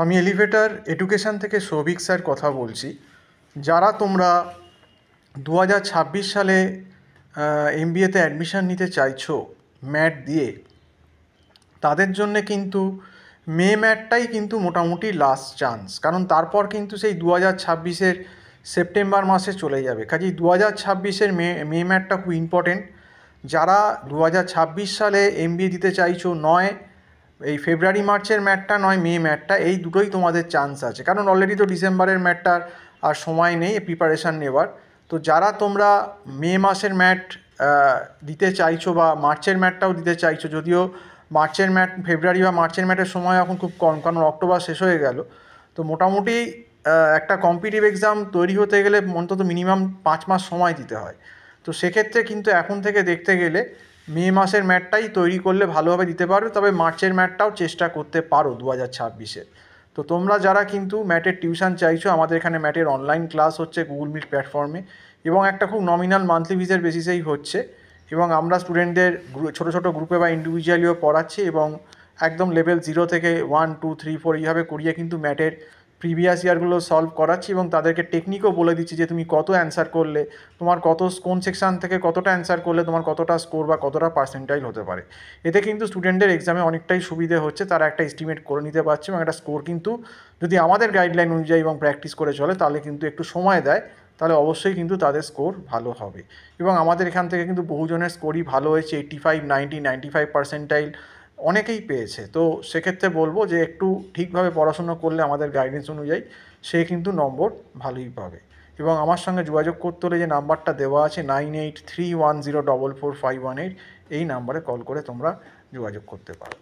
আমি elevator education থেকে Souvik sir কথা বলছি। যারা তোমরা 2026 সালে এমবিএতে অ্যাডমিশান নিতে চাইছো ম্যাট দিয়ে, তাদের জন্যে কিন্তু মে ম্যাটটাই কিন্তু মোটামুটি লাস্ট চান্স। কারণ তারপর কিন্তু সেই 2026-এর সেপ্টেম্বর মাসে চলে যাবে। কাজেই 2026-এর মে ম্যাটটা খুব ইম্পর্টেন্ট। যারা 2026 সালে এমবিএ দিতে চাইছো, নয় এই ফেব্রুয়ারি মার্চের ম্যাটটা, নয় মে ম্যাটটা, এই দুটোই তোমাদের চান্স আছে। কারণ অলরেডি তো ডিসেম্বরের ম্যাটটার আর সময় নেই প্রিপারেশান নেওয়ার। তো যারা তোমরা মে মাসের ম্যাট দিতে চাইছো বা মার্চের ম্যাটটাও দিতে চাইছো, যদিও মার্চের ম্যাট, ফেব্রুয়ারি বা মার্চের ম্যাটের সময় এখন খুব কম, কারণ অক্টোবর শেষ হয়ে গেল। তো মোটামুটি একটা কম্পিটিটিভ এক্সাম তৈরি হতে গেলে অন্তত মিনিমাম 5 মাস সময় দিতে হয়। তো সেক্ষেত্রে কিন্তু এখন থেকে দেখতে গেলে মে মাসের ম্যাটটাই তৈরি করলে ভালোভাবে দিতে পারবে। তবে মার্চের ম্যাটটাও চেষ্টা করতে পারো 2026-এ। তো তোমরা যারা কিন্তু ম্যাটের টিউশন চাইছো, আমাদের এখানে ম্যাটের অনলাইন ক্লাস হচ্ছে গুগল মিট প্ল্যাটফর্মে, এবং একটা খুব নমিনাল মান্থলি ফিজের বেসিসেই হচ্ছে। এবং আমরা স্টুডেন্টদের ছোটো ছোটো গ্রুপে বা ইন্ডিভিজুয়ালিও পড়াচ্ছি, এবং একদম লেভেল 0 থেকে 1, 2, 3, 4 এইভাবে করিয়ে কিন্তু ম্যাটের প্রিভিয়াস ইয়ারগুলো সলভ করাচ্ছি, এবং তাদেরকে টেকনিকও বলে দিচ্ছি যে তুমি কত অ্যান্সার করলে, তোমার কোন সেকশান থেকে কতটা অ্যান্সার করলে তোমার কতটা স্কোর বা কতটা পার্সেন্টাইল হতে পারে। এতে কিন্তু স্টুডেন্টদের এক্সামে অনেকটাই সুবিধে হচ্ছে, তারা একটা এস্টিমেট করে নিতে পারছে, এবং একটা স্কোর কিন্তু যদি আমাদের গাইডলাইন অনুযায়ী এবং প্র্যাকটিস করে চলে, তাহলে কিন্তু একটু সময় দেয়, তাহলে অবশ্যই কিন্তু তাদের স্কোর ভালো হবে। এবং আমাদের এখান থেকে কিন্তু বহুজনের স্কোরই ভালো হয়েছে, 85, 90, 95 পার্সেন্টাইল অনেকেই পেয়েছে। তো সেক্ষেত্রে বলবো যে একটু ঠিকভাবে পড়াশুনো করলে আমাদের গাইডেন্স অনুযায়ী সে কিন্তু নম্বর ভালোই পাবে। এবং আমার সঙ্গে যোগাযোগ করতে হলে যে নাম্বারটা দেওয়া আছে 9831044518, এই নাম্বারে কল করে তোমরা যোগাযোগ করতে পারো।